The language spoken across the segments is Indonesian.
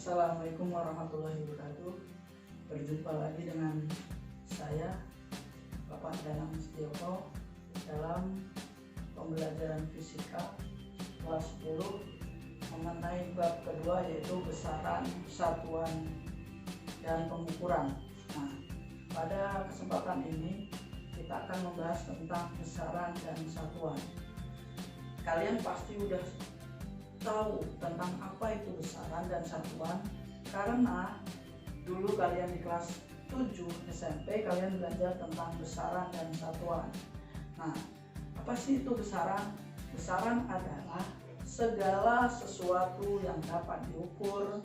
Assalamualaikum warahmatullahi wabarakatuh. Berjumpa lagi dengan saya Bapak Danang Setioko dalam pembelajaran fisika kelas 10 mengenai bab kedua, yaitu besaran, satuan, dan pengukuran. Nah, pada kesempatan ini kita akan membahas tentang besaran dan satuan. Kalian pasti udah tahu tentang apa itu besaran dan satuan karena dulu kalian di kelas 7 SMP kalian belajar tentang besaran dan satuan. Nah, apa sih itu besaran? Besaran adalah segala sesuatu yang dapat diukur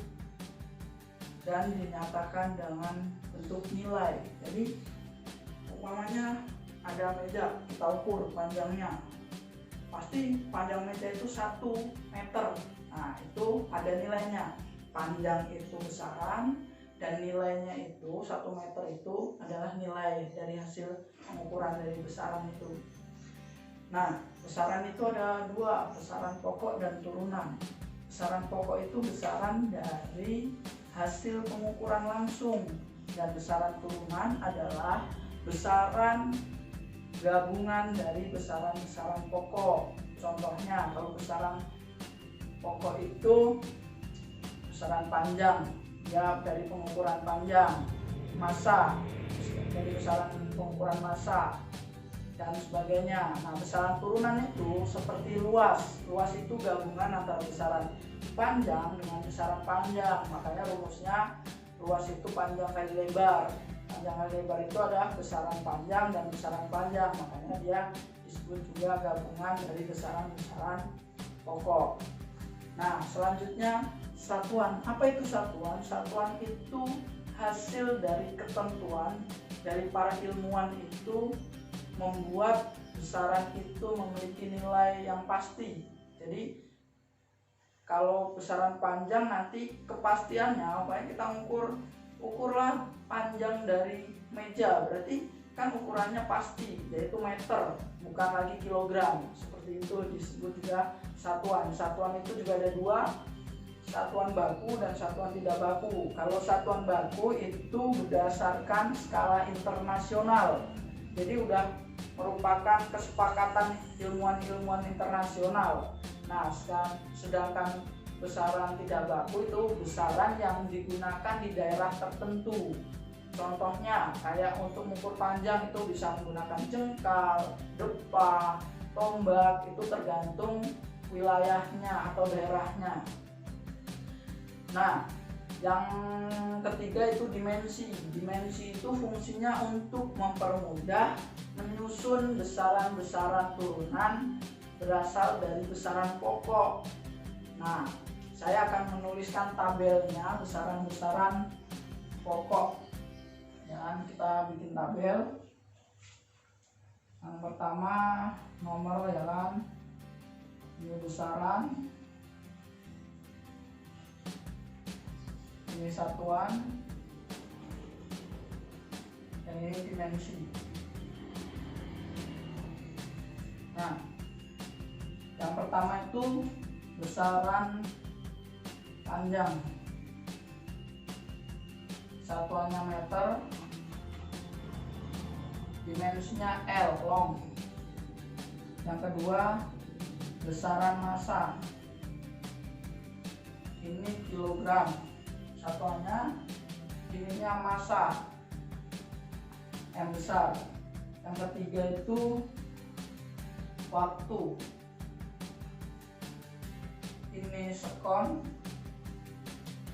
dan dinyatakan dengan bentuk nilai. Jadi umpamanya ada meja, kita ukur panjangnya, pasti panjang meja itu 1 meter. Nah, itu ada nilainya. Panjang itu besaran dan nilainya itu 1 meter itu adalah nilai dari hasil pengukuran dari besaran itu. Nah, besaran itu ada 2, besaran pokok dan turunan. Besaran pokok itu besaran dari hasil pengukuran langsung, dan besaran turunan adalah besaran gabungan dari besaran-besaran pokok. Contohnya, kalau besaran pokok itu besaran panjang, ya dari pengukuran panjang, massa dari besaran pengukuran massa, dan sebagainya. Nah, besaran turunan itu seperti luas. Luas itu gabungan antara besaran panjang dengan besaran panjang. Makanya rumusnya luas itu panjang kali lebar. Panjang kali lebar itu adalah besaran panjang dan besaran panjang, makanya dia disebut juga gabungan dari besaran-besaran pokok. Nah, selanjutnya satuan. Apa itu satuan? Satuan itu hasil dari ketentuan dari para ilmuwan itu membuat besaran itu memiliki nilai yang pasti. Jadi kalau besaran panjang nanti kepastiannya, makanya kita ukurlah panjang dari meja, berarti kan ukurannya pasti, yaitu meter, bukan lagi kilogram. Seperti itu disebut juga satuan. Satuan itu juga ada 2, satuan baku dan satuan tidak baku. Kalau satuan baku itu berdasarkan skala internasional, jadi udah merupakan kesepakatan ilmuwan-ilmuwan internasional. Nah, sedangkan besaran tidak baku itu besaran yang digunakan di daerah tertentu. Contohnya kayak untuk mengukur panjang itu bisa menggunakan jengkal, depa, tombak, itu tergantung wilayahnya atau daerahnya. Nah, yang ketiga itu dimensi. Dimensi itu fungsinya untuk mempermudah menyusun besaran-besaran turunan berasal dari besaran pokok. Nah, saya akan menuliskan tabelnya besaran-besaran pokok. Ya, kita bikin tabel. Yang pertama nomor, ya kan, ini besaran, ini satuan, dan ini dimensi. Nah, yang pertama itu besaran panjang, satuannya meter, dimensinya L, long. Yang kedua besaran massa, ini kilogram, satuannya ininya massa, M besar. Yang ketiga itu waktu, ini sekon,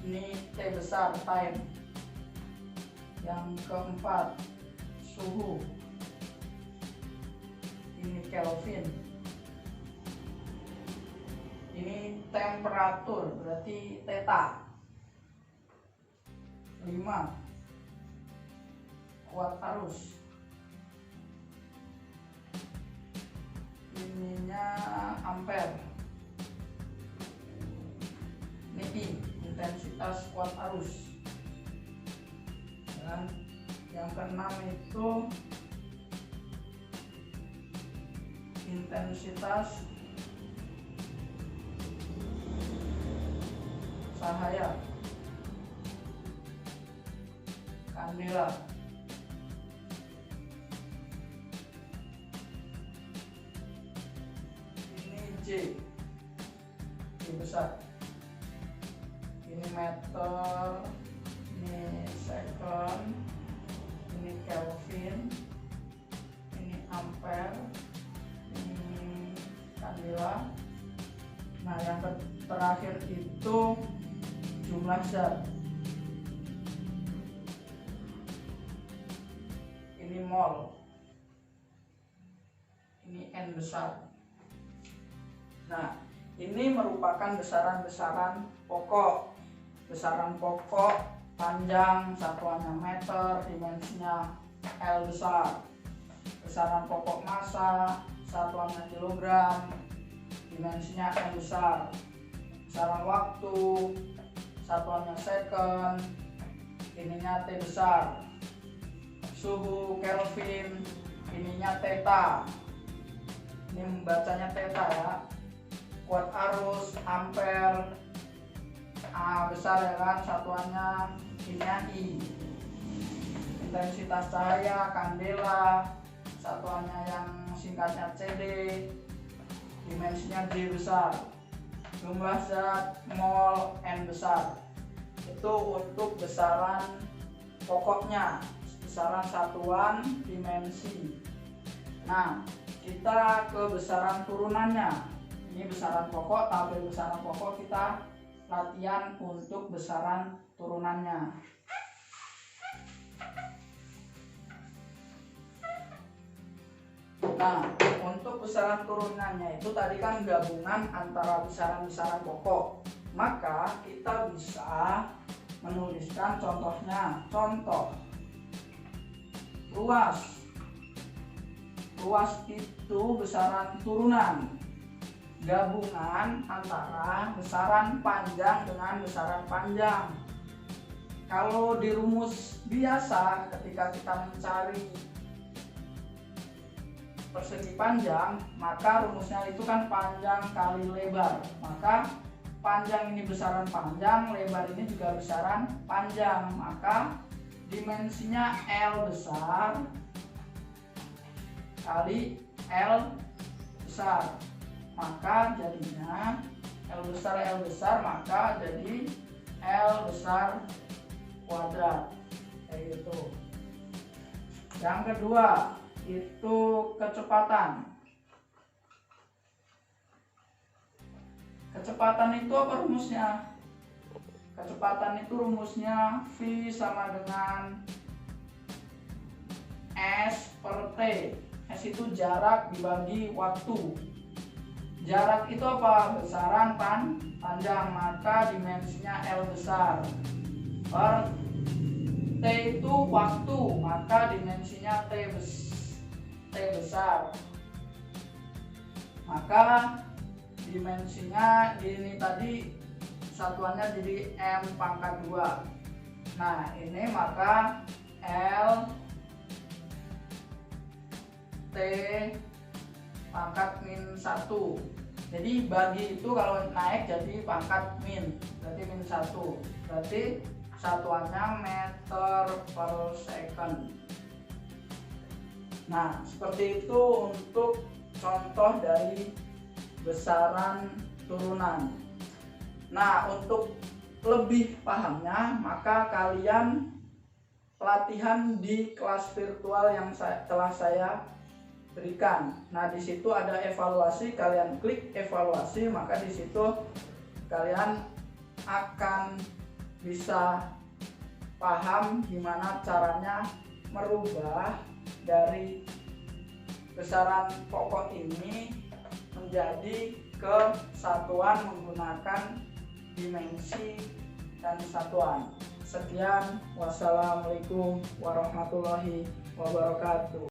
ini T besar, time. Yang keempat suhu, ini Kelvin. Ini temperatur, berarti theta. 5 kuat arus, ininya ampere. Ini I, intensitas kuat arus. Dan yang keenam itu intensitas cahaya. Candela. Ini J besar. Ini meter, ini second, ini Kelvin, ini ampere, ini candela. Nah, yang terakhir itu jumlah zat. Ini mol, ini N besar. Nah, ini merupakan besaran-besaran pokok. Besaran pokok panjang, satuannya meter, dimensinya L besar. Besaran pokok massa, satuannya kilogram, dimensinya M besar. Besaran waktu, satuannya second, ininya T besar. Suhu Kelvin, ininya theta. Ini membacanya theta ya. Kuat arus ampere, A besar ya kan, satuannya ininya I. Intensitas cahaya candela, satuannya yang singkatnya CD, dimensinya J besar. Jumlah zat mol N besar. Itu untuk besaran pokoknya, besaran satuan dimensi. Nah, kita ke besaran turunannya. Ini besaran pokok, tabel besaran pokok, kita latihan untuk besaran turunannya. Nah, untuk besaran turunannya itu tadi kan gabungan antara besaran-besaran pokok. Maka kita bisa menuliskan contohnya. Contoh ruas. Ruas itu besaran turunan, gabungan antara besaran panjang dengan besaran panjang. Kalau di rumus biasa, ketika kita mencari persegi panjang, maka rumusnya itu kan panjang kali lebar. Maka panjang ini besaran panjang, lebar ini juga besaran panjang. Maka dimensinya L besar kali L besar. Maka jadinya L besar maka jadi L besar kuadrat, kayak gitu. Yang kedua itu kecepatan. Kecepatan itu apa rumusnya? Kecepatan itu rumusnya V sama dengan S per T. S itu jarak dibagi waktu. Jarak itu apa? Besaran panjang, maka dimensinya L besar. Per T itu waktu, maka dimensinya T besar. Maka dimensinya ini tadi satuannya jadi M pangkat 2. Nah, ini maka L T pangkat min 1. Jadi bagi itu kalau naik jadi pangkat min, berarti min 1. Berarti satuannya meter per second. Nah, seperti itu untuk contoh dari besaran turunan. Nah, untuk lebih pahamnya, maka kalian pelatihan di kelas virtual yang telah saya berikan. Nah, di situ ada evaluasi, kalian klik evaluasi, maka di situ kalian akan bisa paham gimana caranya merubah dari besaran pokok ini menjadi kesatuan menggunakan dimensi dan satuan. Sekian, wassalamualaikum warahmatullahi wabarakatuh.